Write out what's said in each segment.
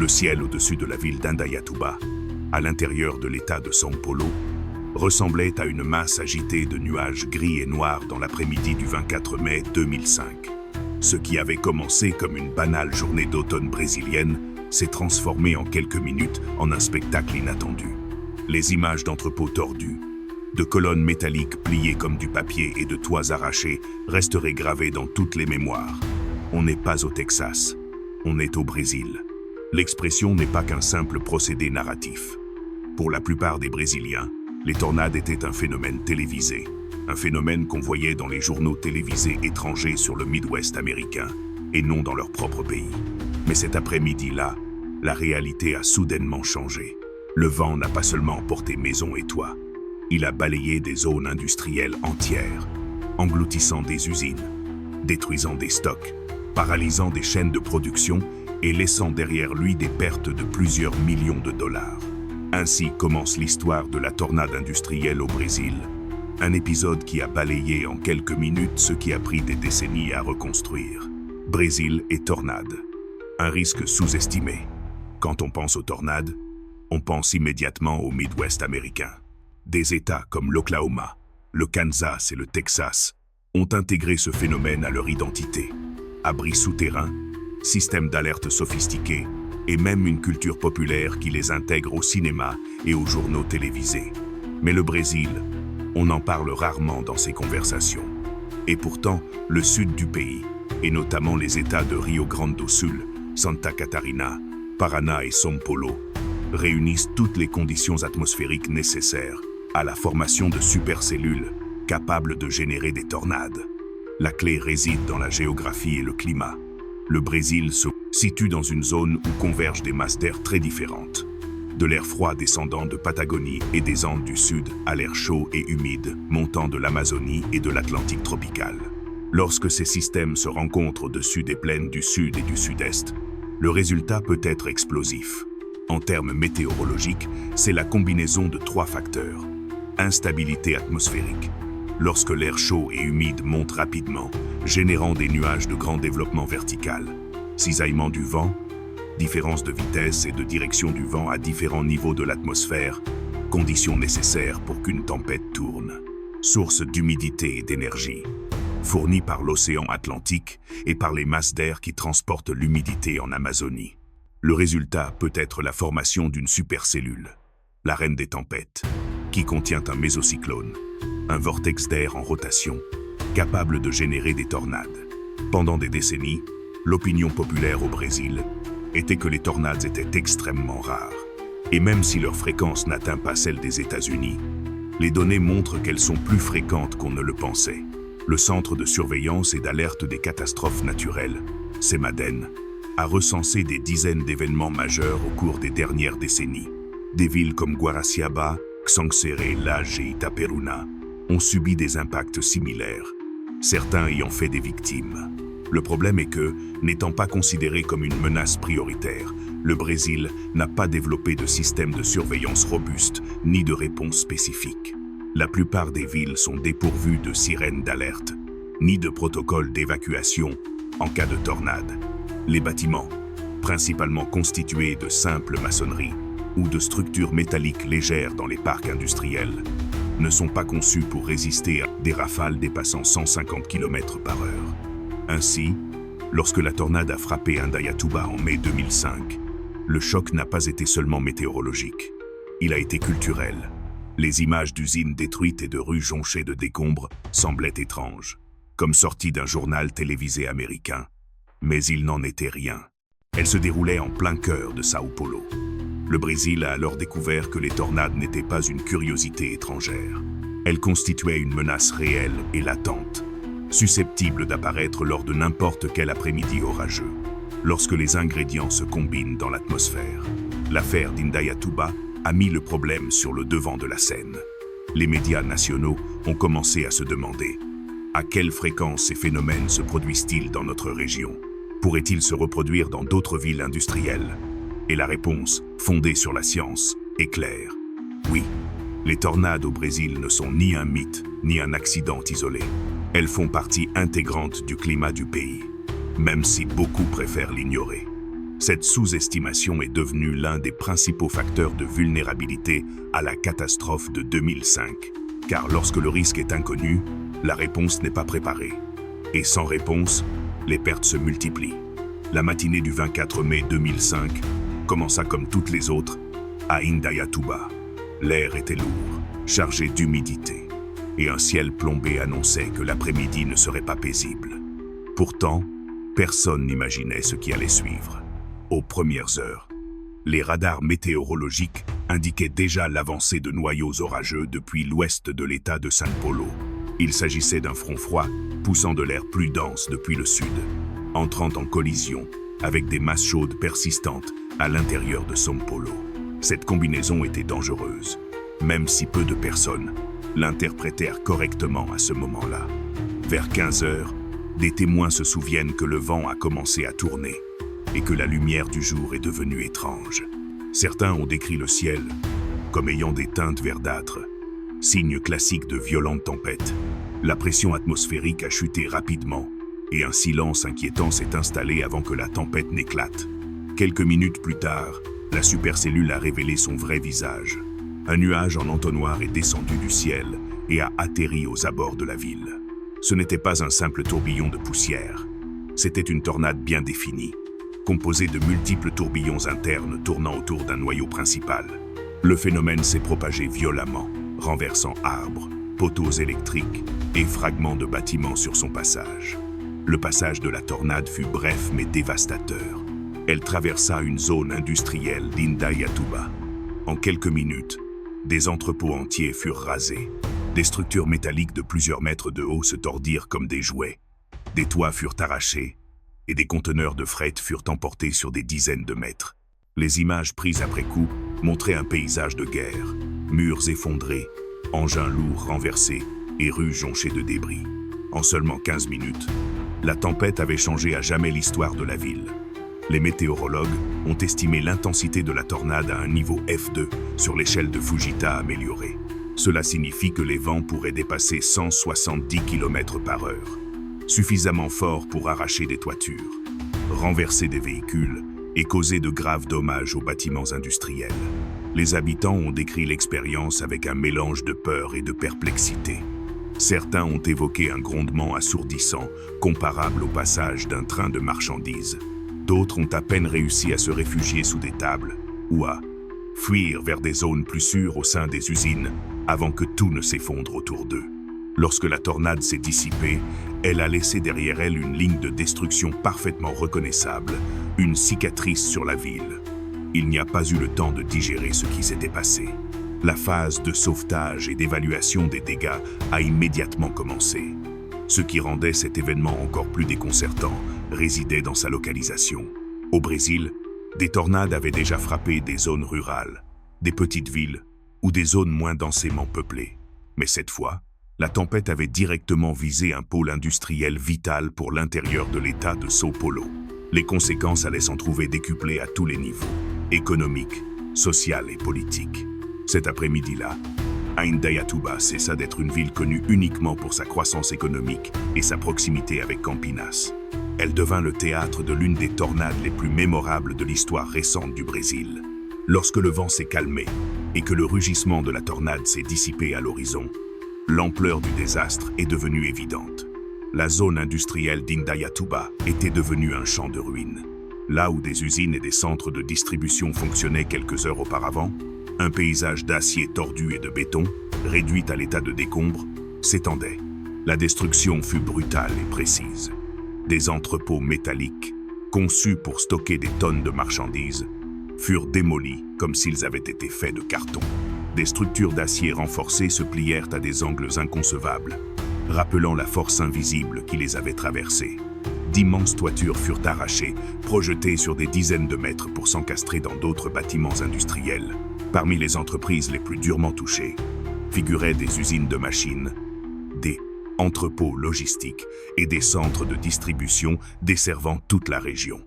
Le ciel au-dessus de la ville d'Indaiatuba, à l'intérieur de l'État de São Paulo, ressemblait à une masse agitée de nuages gris et noirs dans l'après-midi du 24 mai 2005. Ce qui avait commencé comme une banale journée d'automne brésilienne s'est transformé en quelques minutes en un spectacle inattendu. Les images d'entrepôts tordus, de colonnes métalliques pliées comme du papier et de toits arrachés resteraient gravées dans toutes les mémoires. On n'est pas au Texas, on est au Brésil. L'expression n'est pas qu'un simple procédé narratif. Pour la plupart des Brésiliens, les tornades étaient un phénomène télévisé, un phénomène qu'on voyait dans les journaux télévisés étrangers sur le Midwest américain, et non dans leur propre pays. Mais cet après-midi-là, la réalité a soudainement changé. Le vent n'a pas seulement emporté maisons et toits, il a balayé des zones industrielles entières, engloutissant des usines, détruisant des stocks, paralysant des chaînes de production et laissant derrière lui des pertes de plusieurs millions de dollars. Ainsi commence l'histoire de la tornade industrielle au Brésil, un épisode qui a balayé en quelques minutes ce qui a pris des décennies à reconstruire. Brésil et tornade, un risque sous-estimé. Quand on pense aux tornades, on pense immédiatement au Midwest américain. Des États comme l'Oklahoma, le Kansas et le Texas ont intégré ce phénomène à leur identité. Abris souterrains, systèmes d'alerte sophistiqués et même une culture populaire qui les intègre au cinéma et aux journaux télévisés. Mais le Brésil, on en parle rarement dans ces conversations. Et pourtant, le sud du pays, et notamment les États de Rio Grande do Sul, Santa Catarina, Paraná et São Paulo, réunissent toutes les conditions atmosphériques nécessaires à la formation de supercellules capables de générer des tornades. La clé réside dans la géographie et le climat. Le Brésil se situe dans une zone où convergent des masses d'air très différentes. De l'air froid descendant de Patagonie et des Andes du Sud à l'air chaud et humide montant de l'Amazonie et de l'Atlantique tropical. Lorsque ces systèmes se rencontrent au-dessus des plaines du Sud et du Sud-Est, le résultat peut être explosif. En termes météorologiques, c'est la combinaison de trois facteurs. Instabilité atmosphérique. Lorsque l'air chaud et humide monte rapidement, générant des nuages de grand développement vertical. Cisaillement du vent, différence de vitesse et de direction du vent à différents niveaux de l'atmosphère, conditions nécessaires pour qu'une tempête tourne. Source d'humidité et d'énergie, fournie par l'océan Atlantique et par les masses d'air qui transportent l'humidité en Amazonie. Le résultat peut être la formation d'une supercellule, la reine des tempêtes, qui contient un mésocyclone, un vortex d'air en rotation, capable de générer des tornades. Pendant des décennies, l'opinion populaire au Brésil était que les tornades étaient extrêmement rares. Et même si leur fréquence n'atteint pas celle des États-Unis, les données montrent qu'elles sont plus fréquentes qu'on ne le pensait. Le Centre de surveillance et d'alerte des catastrophes naturelles, CEMADEN, a recensé des dizaines d'événements majeurs au cours des dernières décennies. Des villes comme Guaraciaba, Xanxerê, Laje et Itaperuna ont subi des impacts similaires, certains ayant fait des victimes. Le problème est que, n'étant pas considéré comme une menace prioritaire, le Brésil n'a pas développé de système de surveillance robuste ni de réponse spécifique. La plupart des villes sont dépourvues de sirènes d'alerte, ni de protocole d'évacuation en cas de tornade. Les bâtiments, principalement constitués de simple maçonnerie ou de structures métalliques légères dans les parcs industriels, ne sont pas conçus pour résister à des rafales dépassant 150 km/h. Ainsi, lorsque la tornade a frappé Indaiatuba en mai 2005, le choc n'a pas été seulement météorologique, il a été culturel. Les images d'usines détruites et de rues jonchées de décombres semblaient étranges, comme sorties d'un journal télévisé américain. Mais il n'en était rien. Elles se déroulaient en plein cœur de São Paulo. Le Brésil a alors découvert que les tornades n'étaient pas une curiosité étrangère. Elles constituaient une menace réelle et latente, susceptible d'apparaître lors de n'importe quel après-midi orageux, lorsque les ingrédients se combinent dans l'atmosphère. L'affaire d'Indaiatuba a mis le problème sur le devant de la scène. Les médias nationaux ont commencé à se demander à quelle fréquence ces phénomènes se produisent-ils dans notre région? Pourraient-ils se reproduire dans d'autres villes industrielles? Et la réponse, fondée sur la science, est claire. Oui, les tornades au Brésil ne sont ni un mythe, ni un accident isolé. Elles font partie intégrante du climat du pays, même si beaucoup préfèrent l'ignorer. Cette sous-estimation est devenue l'un des principaux facteurs de vulnérabilité à la catastrophe de 2005. Car lorsque le risque est inconnu, la réponse n'est pas préparée. Et sans réponse, les pertes se multiplient. La matinée du 24 mai 2005 commença comme toutes les autres à Indaiatuba. L'air était lourd, chargé d'humidité, et un ciel plombé annonçait que l'après-midi ne serait pas paisible. Pourtant, personne n'imaginait ce qui allait suivre. Aux premières heures, les radars météorologiques indiquaient déjà l'avancée de noyaux orageux depuis l'ouest de l'État de São Paulo. Il s'agissait d'un front froid poussant de l'air plus dense depuis le sud, entrant en collision avec des masses chaudes persistantes à l'intérieur de São Paulo. Cette combinaison était dangereuse, même si peu de personnes l'interprétèrent correctement à ce moment-là. Vers 15 heures, des témoins se souviennent que le vent a commencé à tourner et que la lumière du jour est devenue étrange. Certains ont décrit le ciel comme ayant des teintes verdâtres, signe classique de violentes tempêtes. La pression atmosphérique a chuté rapidement et un silence inquiétant s'est installé avant que la tempête n'éclate. Quelques minutes plus tard, la supercellule a révélé son vrai visage. Un nuage en entonnoir est descendu du ciel et a atterri aux abords de la ville. Ce n'était pas un simple tourbillon de poussière, c'était une tornade bien définie, composée de multiples tourbillons internes tournant autour d'un noyau principal. Le phénomène s'est propagé violemment, renversant arbres, poteaux électriques et fragments de bâtiments sur son passage. Le passage de la tornade fut bref mais dévastateur. Elle traversa une zone industrielle d'Indaiatuba. En quelques minutes, des entrepôts entiers furent rasés. Des structures métalliques de plusieurs mètres de haut se tordirent comme des jouets. Des toits furent arrachés et des conteneurs de fret furent emportés sur des dizaines de mètres. Les images prises après coup montraient un paysage de guerre, murs effondrés, engins lourds renversés et rues jonchées de débris. En seulement 15 minutes, la tempête avait changé à jamais l'histoire de la ville. Les météorologues ont estimé l'intensité de la tornade à un niveau F2 sur l'échelle de Fujita améliorée. Cela signifie que les vents pourraient dépasser 170 km/h, suffisamment forts pour arracher des toitures, renverser des véhicules et causer de graves dommages aux bâtiments industriels. Les habitants ont décrit l'expérience avec un mélange de peur et de perplexité. Certains ont évoqué un grondement assourdissant, comparable au passage d'un train de marchandises. D'autres ont à peine réussi à se réfugier sous des tables ou à fuir vers des zones plus sûres au sein des usines avant que tout ne s'effondre autour d'eux. Lorsque la tornade s'est dissipée, elle a laissé derrière elle une ligne de destruction parfaitement reconnaissable, une cicatrice sur la ville. Il n'y a pas eu le temps de digérer ce qui s'était passé. La phase de sauvetage et d'évaluation des dégâts a immédiatement commencé. Ce qui rendait cet événement encore plus déconcertant résidait dans sa localisation. Au Brésil, des tornades avaient déjà frappé des zones rurales, des petites villes ou des zones moins densément peuplées. Mais cette fois, la tempête avait directement visé un pôle industriel vital pour l'intérieur de l'État de São Paulo. Les conséquences allaient s'en trouver décuplées à tous les niveaux, économiques, social et politique. Cet après-midi-là, Indaiatuba cessa d'être une ville connue uniquement pour sa croissance économique et sa proximité avec Campinas. Elle devint le théâtre de l'une des tornades les plus mémorables de l'histoire récente du Brésil. Lorsque le vent s'est calmé et que le rugissement de la tornade s'est dissipé à l'horizon, l'ampleur du désastre est devenue évidente. La zone industrielle d'Indaiatuba était devenue un champ de ruines. Là où des usines et des centres de distribution fonctionnaient quelques heures auparavant, un paysage d'acier tordu et de béton, réduit à l'état de décombre, s'étendait. La destruction fut brutale et précise. Des entrepôts métalliques, conçus pour stocker des tonnes de marchandises, furent démolis comme s'ils avaient été faits de carton. Des structures d'acier renforcées se plièrent à des angles inconcevables, rappelant la force invisible qui les avait traversées. D'immenses toitures furent arrachées, projetées sur des dizaines de mètres pour s'encastrer dans d'autres bâtiments industriels. Parmi les entreprises les plus durement touchées, figuraient des usines de machines, des entrepôts logistiques et des centres de distribution desservant toute la région.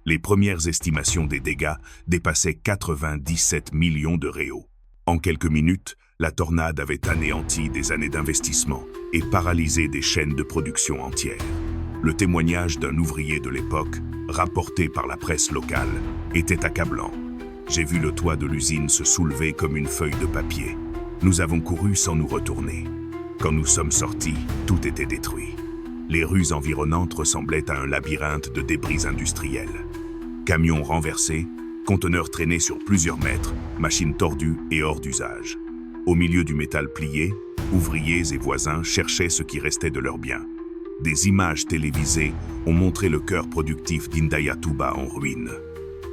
Les premières estimations des dégâts dépassaient 97 millions de réaux. En quelques minutes, la tornade avait anéanti des années d'investissement et paralysé des chaînes de production entières. Le témoignage d'un ouvrier de l'époque rapporté par la presse locale, était accablant. J'ai vu le toit de l'usine se soulever comme une feuille de papier. Nous avons couru sans nous retourner. Quand nous sommes sortis, tout était détruit. Les rues environnantes ressemblaient à un labyrinthe de débris industriels. Camions renversés, conteneurs traînés sur plusieurs mètres, machines tordues et hors d'usage. Au milieu du métal plié, ouvriers et voisins cherchaient ce qui restait de leurs biens. Des images télévisées ont montré le cœur productif d'Indaiatuba en ruine.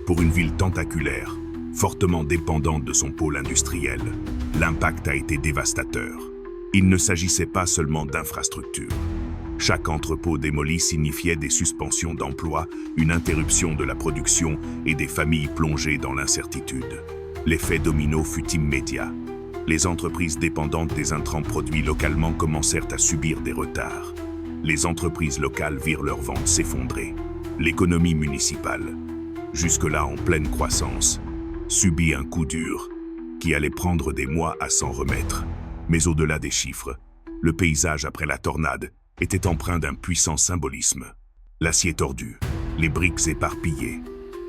Pour une ville tentaculaire, fortement dépendante de son pôle industriel, l'impact a été dévastateur. Il ne s'agissait pas seulement d'infrastructures. Chaque entrepôt démoli signifiait des suspensions d'emplois, une interruption de la production et des familles plongées dans l'incertitude. L'effet domino fut immédiat. Les entreprises dépendantes des intrants produits localement commencèrent à subir des retards. Les entreprises locales virent leurs ventes s'effondrer. L'économie municipale, jusque-là en pleine croissance, subit un coup dur qui allait prendre des mois à s'en remettre. Mais au-delà des chiffres, le paysage après la tornade était empreint d'un puissant symbolisme. L'acier tordu, les briques éparpillées,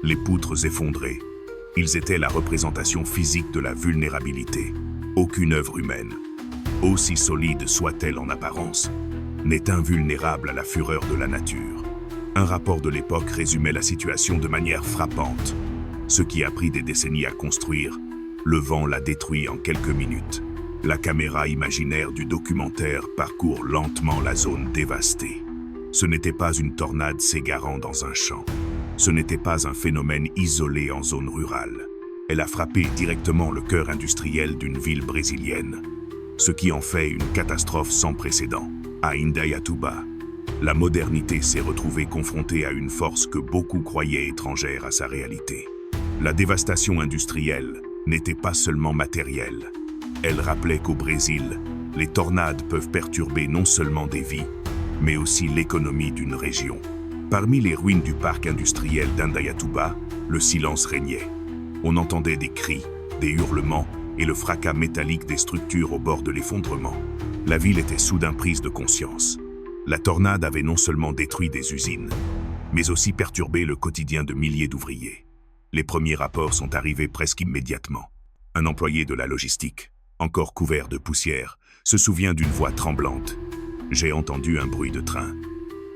les poutres effondrées, ils étaient la représentation physique de la vulnérabilité. Aucune œuvre humaine, aussi solide soit-elle en apparence, n'est invulnérable à la fureur de la nature. Un rapport de l'époque résumait la situation de manière frappante. Ce qui a pris des décennies à construire, le vent l'a détruit en quelques minutes. La caméra imaginaire du documentaire parcourt lentement la zone dévastée. Ce n'était pas une tornade s'égarant dans un champ. Ce n'était pas un phénomène isolé en zone rurale. Elle a frappé directement le cœur industriel d'une ville brésilienne, ce qui en fait une catastrophe sans précédent. À Indaiatuba, la modernité s'est retrouvée confrontée à une force que beaucoup croyaient étrangère à sa réalité. La dévastation industrielle n'était pas seulement matérielle. Elle rappelait qu'au Brésil, les tornades peuvent perturber non seulement des vies, mais aussi l'économie d'une région. Parmi les ruines du parc industriel d'Indaiatuba, le silence régnait. On entendait des cris, des hurlements et le fracas métallique des structures au bord de l'effondrement. La ville était soudain prise de conscience. La tornade avait non seulement détruit des usines, mais aussi perturbé le quotidien de milliers d'ouvriers. Les premiers rapports sont arrivés presque immédiatement. Un employé de la logistique, encore couvert de poussière, se souvient d'une voix tremblante. « J'ai entendu un bruit de train.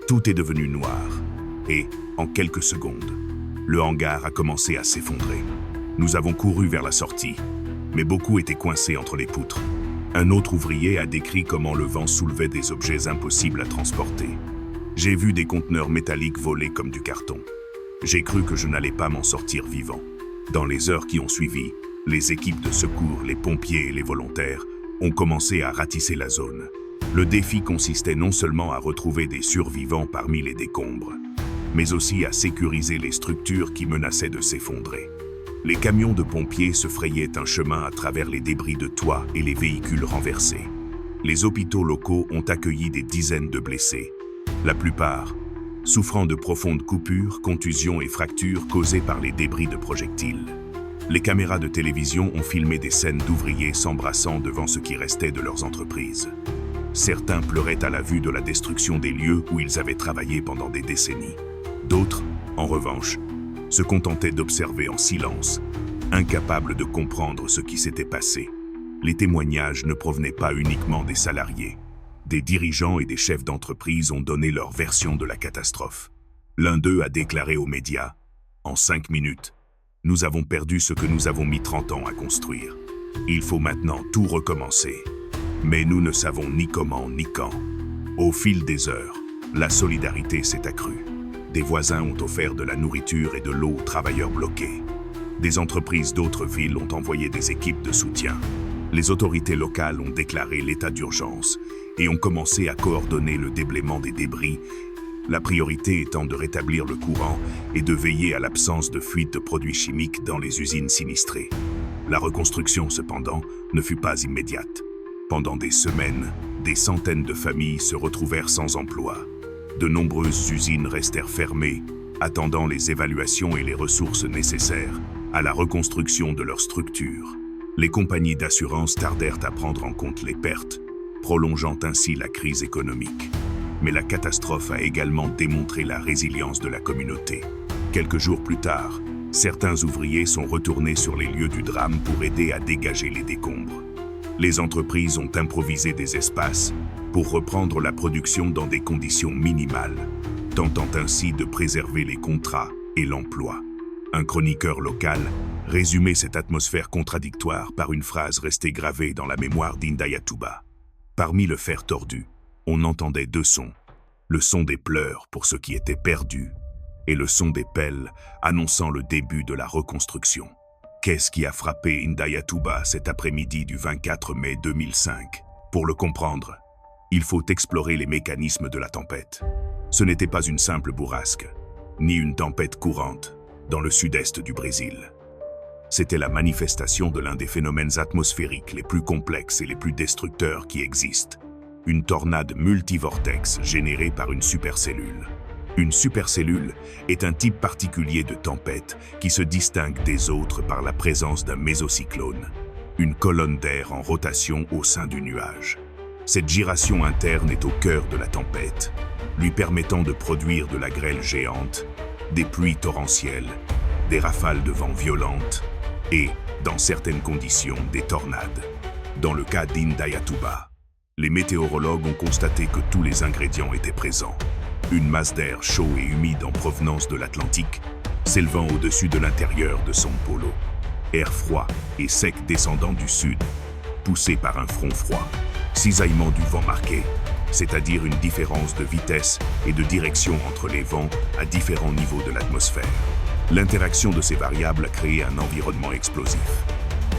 Tout est devenu noir. Et, en quelques secondes, le hangar a commencé à s'effondrer. Nous avons couru vers la sortie, mais beaucoup étaient coincés entre les poutres. Un autre ouvrier a décrit comment le vent soulevait des objets impossibles à transporter. J'ai vu des conteneurs métalliques voler comme du carton. J'ai cru que je n'allais pas m'en sortir vivant. Dans les heures qui ont suivi, les équipes de secours, les pompiers et les volontaires ont commencé à ratisser la zone. Le défi consistait non seulement à retrouver des survivants parmi les décombres, mais aussi à sécuriser les structures qui menaçaient de s'effondrer. Les camions de pompiers se frayaient un chemin à travers les débris de toits et les véhicules renversés. Les hôpitaux locaux ont accueilli des dizaines de blessés, la plupart souffrant de profondes coupures, contusions et fractures causées par les débris de projectiles. Les caméras de télévision ont filmé des scènes d'ouvriers s'embrassant devant ce qui restait de leurs entreprises. Certains pleuraient à la vue de la destruction des lieux où ils avaient travaillé pendant des décennies. D'autres, en revanche, se contentaient d'observer en silence, incapables de comprendre ce qui s'était passé. Les témoignages ne provenaient pas uniquement des salariés. Des dirigeants et des chefs d'entreprise ont donné leur version de la catastrophe. L'un d'eux a déclaré aux médias « En 5 minutes, nous avons perdu ce que nous avons mis 30 ans à construire. Il faut maintenant tout recommencer. Mais nous ne savons ni comment ni quand. » Au fil des heures, la solidarité s'est accrue. Des voisins ont offert de la nourriture et de l'eau aux travailleurs bloqués. Des entreprises d'autres villes ont envoyé des équipes de soutien. Les autorités locales ont déclaré l'état d'urgence et ont commencé à coordonner le déblaiement des débris, la priorité étant de rétablir le courant et de veiller à l'absence de fuite de produits chimiques dans les usines sinistrées. La reconstruction, cependant, ne fut pas immédiate. Pendant des semaines, des centaines de familles se retrouvèrent sans emploi. De nombreuses usines restèrent fermées, attendant les évaluations et les ressources nécessaires à la reconstruction de leurs structures. Les compagnies d'assurance tardèrent à prendre en compte les pertes, prolongeant ainsi la crise économique. Mais la catastrophe a également démontré la résilience de la communauté. Quelques jours plus tard, certains ouvriers sont retournés sur les lieux du drame pour aider à dégager les décombres. Les entreprises ont improvisé des espaces pour reprendre la production dans des conditions minimales, tentant ainsi de préserver les contrats et l'emploi. Un chroniqueur local résumait cette atmosphère contradictoire par une phrase restée gravée dans la mémoire d'Indayatuba. Parmi le fer tordu, on entendait deux sons. Le son des pleurs pour ceux qui étaient perdus et le son des pelles annonçant le début de la reconstruction. Qu'est-ce qui a frappé Indayatuba cet après-midi du 24 mai 2005? Pour le comprendre, il faut explorer les mécanismes de la tempête. Ce n'était pas une simple bourrasque, ni une tempête courante dans le sud-est du Brésil. C'était la manifestation de l'un des phénomènes atmosphériques les plus complexes et les plus destructeurs qui existent. Une tornade multivortex générée par une supercellule. Une supercellule est un type particulier de tempête qui se distingue des autres par la présence d'un mésocyclone, une colonne d'air en rotation au sein du nuage. Cette gyration interne est au cœur de la tempête, lui permettant de produire de la grêle géante, des pluies torrentielles, des rafales de vent violentes et, dans certaines conditions, des tornades. Dans le cas d'Indayatuba, les météorologues ont constaté que tous les ingrédients étaient présents. Une masse d'air chaud et humide en provenance de l'Atlantique, s'élevant au-dessus de l'intérieur de São Paulo. Air froid et sec descendant du sud, poussé par un front froid. Cisaillement du vent marqué, c'est-à-dire une différence de vitesse et de direction entre les vents à différents niveaux de l'atmosphère. L'interaction de ces variables a créé un environnement explosif.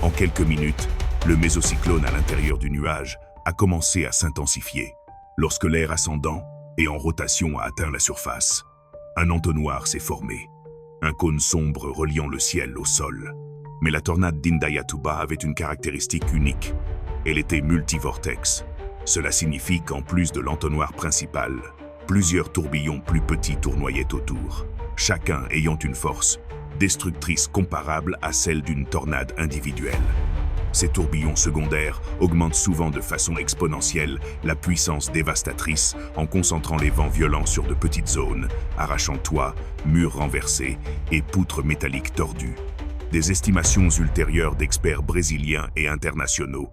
En quelques minutes, le mésocyclone à l'intérieur du nuage a commencé à s'intensifier. Lorsque l'air ascendant et en rotation a atteint la surface, un entonnoir s'est formé, un cône sombre reliant le ciel au sol. Mais la tornade d'Indayatuba avait une caractéristique unique. Elle était multivortex. Cela signifie qu'en plus de l'entonnoir principal, plusieurs tourbillons plus petits tournoyaient autour, chacun ayant une force destructrice comparable à celle d'une tornade individuelle. Ces tourbillons secondaires augmentent souvent de façon exponentielle la puissance dévastatrice en concentrant les vents violents sur de petites zones, arrachant toits, murs renversés et poutres métalliques tordues. Des estimations ultérieures d'experts brésiliens et internationaux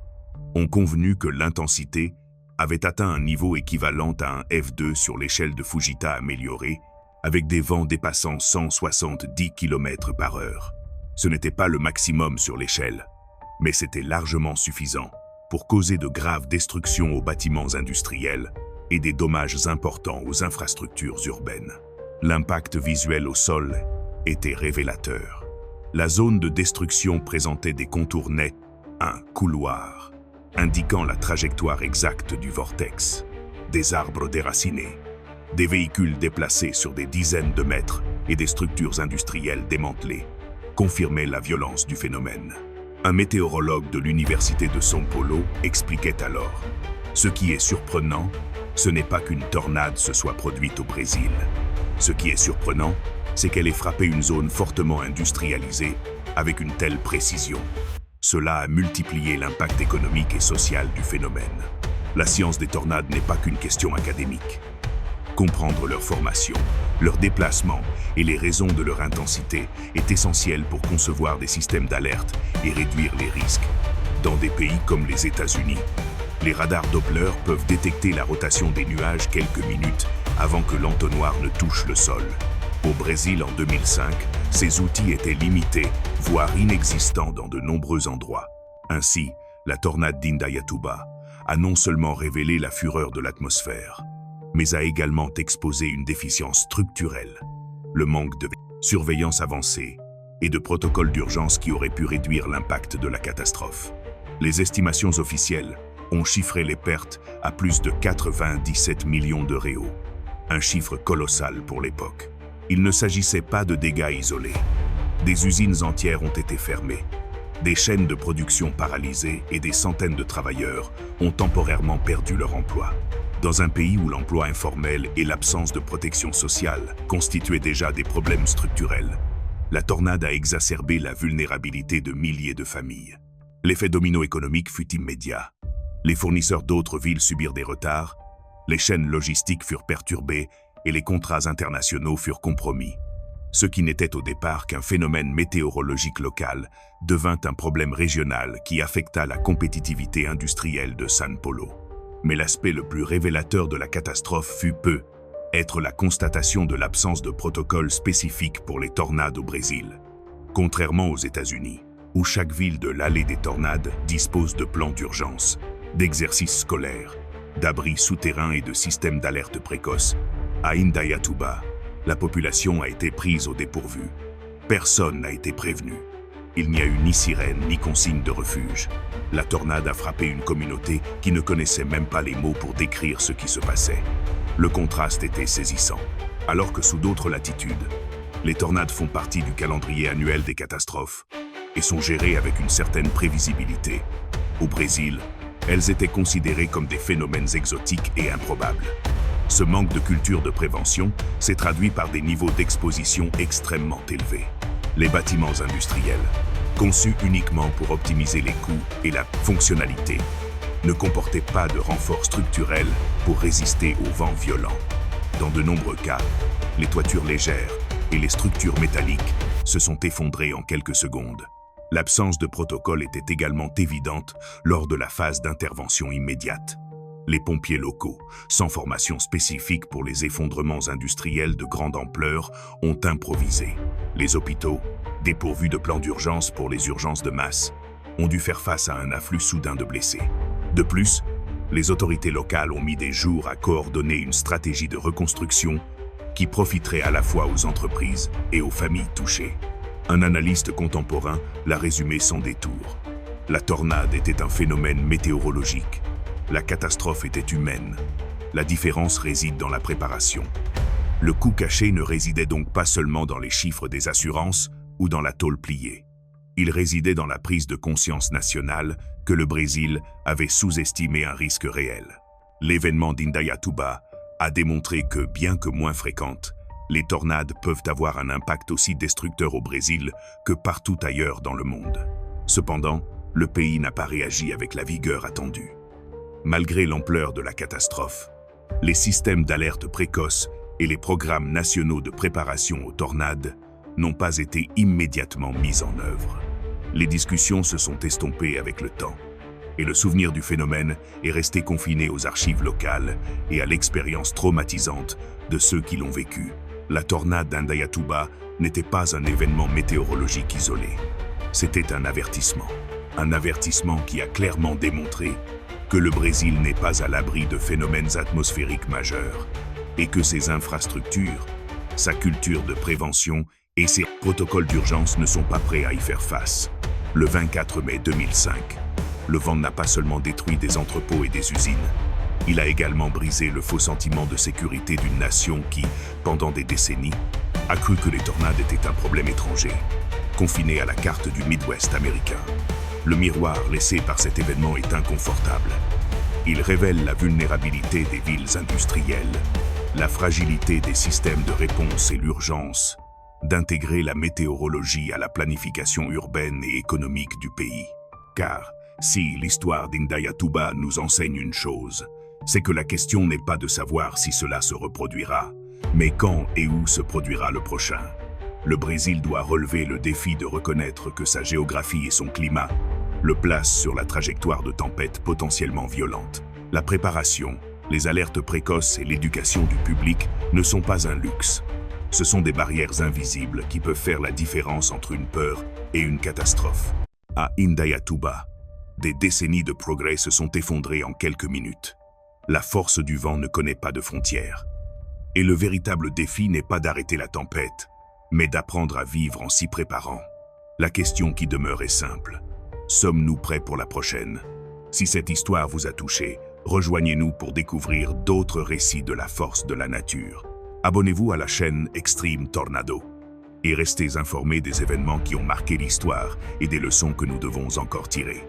ont convenu que l'intensité avait atteint un niveau équivalent à un F2 sur l'échelle de Fujita améliorée, avec des vents dépassant 170 km/h. Ce n'était pas le maximum sur l'échelle, mais c'était largement suffisant pour causer de graves destructions aux bâtiments industriels et des dommages importants aux infrastructures urbaines. L'impact visuel au sol était révélateur. La zone de destruction présentait des contours nets, un couloir, indiquant la trajectoire exacte du vortex, des arbres déracinés, des véhicules déplacés sur des dizaines de mètres et des structures industrielles démantelées, confirmaient la violence du phénomène. Un météorologue de l'université de São Paulo expliquait alors « Ce qui est surprenant, ce n'est pas qu'une tornade se soit produite au Brésil. Ce qui est surprenant, c'est qu'elle ait frappé une zone fortement industrialisée avec une telle précision. Cela a multiplié l'impact économique et social du phénomène. La science des tornades n'est pas qu'une question académique. Comprendre leur formation, leur déplacement et les raisons de leur intensité est essentiel pour concevoir des systèmes d'alerte et réduire les risques. Dans des pays comme les États-Unis, les radars Doppler peuvent détecter la rotation des nuages quelques minutes avant que l'entonnoir ne touche le sol. Au Brésil en 2005, ces outils étaient limités, voire inexistants dans de nombreux endroits. Ainsi, la tornade d'Indayatuba a non seulement révélé la fureur de l'atmosphère, mais a également exposé une déficience structurelle, le manque de surveillance avancée et de protocoles d'urgence qui auraient pu réduire l'impact de la catastrophe. Les estimations officielles ont chiffré les pertes à plus de 97 millions de réaux, un chiffre colossal pour l'époque. Il ne s'agissait pas de dégâts isolés. Des usines entières ont été fermées, des chaînes de production paralysées et des centaines de travailleurs ont temporairement perdu leur emploi. Dans un pays où l'emploi informel et l'absence de protection sociale constituaient déjà des problèmes structurels, la tornade a exacerbé la vulnérabilité de milliers de familles. L'effet domino économique fut immédiat. Les fournisseurs d'autres villes subirent des retards, les chaînes logistiques furent perturbées et les contrats internationaux furent compromis. Ce qui n'était au départ qu'un phénomène météorologique local devint un problème régional qui affecta la compétitivité industrielle de São Paulo. Mais l'aspect le plus révélateur de la catastrophe fut être la constatation de l'absence de protocole spécifique pour les tornades au Brésil. Contrairement aux États-Unis, où chaque ville de l'allée des tornades dispose de plans d'urgence, d'exercices scolaires, d'abris souterrains et de systèmes d'alerte précoce, à Indaiatuba, la population a été prise au dépourvu. Personne n'a été prévenu. Il n'y a eu ni sirène ni consigne de refuge. La tornade a frappé une communauté qui ne connaissait même pas les mots pour décrire ce qui se passait. Le contraste était saisissant. Alors que sous d'autres latitudes, les tornades font partie du calendrier annuel des catastrophes et sont gérées avec une certaine prévisibilité. Au Brésil, elles étaient considérées comme des phénomènes exotiques et improbables. Ce manque de culture de prévention s'est traduit par des niveaux d'exposition extrêmement élevés. Les bâtiments industriels, conçus uniquement pour optimiser les coûts et la fonctionnalité, ne comportaient pas de renforts structurels pour résister aux vents violents. Dans de nombreux cas, les toitures légères et les structures métalliques se sont effondrées en quelques secondes. L'absence de protocole était également évidente lors de la phase d'intervention immédiate. Les pompiers locaux, sans formation spécifique pour les effondrements industriels de grande ampleur, ont improvisé. Les hôpitaux, dépourvus de plans d'urgence pour les urgences de masse, ont dû faire face à un afflux soudain de blessés. De plus, les autorités locales ont mis des jours à coordonner une stratégie de reconstruction qui profiterait à la fois aux entreprises et aux familles touchées. Un analyste contemporain l'a résumé sans détour. La tornade était un phénomène météorologique. La catastrophe était humaine. La différence réside dans la préparation. Le coût caché ne résidait donc pas seulement dans les chiffres des assurances ou dans la tôle pliée. Il résidait dans la prise de conscience nationale que le Brésil avait sous-estimé un risque réel. L'événement d'Indaiatuba a démontré que, bien que moins fréquentes, les tornades peuvent avoir un impact aussi destructeur au Brésil que partout ailleurs dans le monde. Cependant, le pays n'a pas réagi avec la vigueur attendue. Malgré l'ampleur de la catastrophe, les systèmes d'alerte précoce et les programmes nationaux de préparation aux tornades n'ont pas été immédiatement mis en œuvre. Les discussions se sont estompées avec le temps, et le souvenir du phénomène est resté confiné aux archives locales et à l'expérience traumatisante de ceux qui l'ont vécu. La tornade d'Indaiatuba n'était pas un événement météorologique isolé. C'était un avertissement qui a clairement démontré que le Brésil n'est pas à l'abri de phénomènes atmosphériques majeurs et que ses infrastructures, sa culture de prévention et ses protocoles d'urgence ne sont pas prêts à y faire face. Le 24 mai 2005, le vent n'a pas seulement détruit des entrepôts et des usines, il a également brisé le faux sentiment de sécurité d'une nation qui, pendant des décennies, a cru que les tornades étaient un problème étranger, confiné à la carte du Midwest américain. Le miroir laissé par cet événement est inconfortable. Il révèle la vulnérabilité des villes industrielles, la fragilité des systèmes de réponse et l'urgence d'intégrer la météorologie à la planification urbaine et économique du pays. Car, si l'histoire d'Indaiatuba nous enseigne une chose, c'est que la question n'est pas de savoir si cela se reproduira, mais quand et où se produira le prochain. Le Brésil doit relever le défi de reconnaître que sa géographie et son climat le placent sur la trajectoire de tempêtes potentiellement violentes. La préparation, les alertes précoces et l'éducation du public ne sont pas un luxe. Ce sont des barrières invisibles qui peuvent faire la différence entre une peur et une catastrophe. À Indaiatuba, des décennies de progrès se sont effondrées en quelques minutes. La force du vent ne connaît pas de frontières. Et le véritable défi n'est pas d'arrêter la tempête, mais d'apprendre à vivre en s'y préparant. La question qui demeure est simple. Sommes-nous prêts pour la prochaine? Si cette histoire vous a touché, rejoignez-nous pour découvrir d'autres récits de la force de la nature. Abonnez-vous à la chaîne Extreme Tornado et restez informés des événements qui ont marqué l'histoire et des leçons que nous devons encore tirer.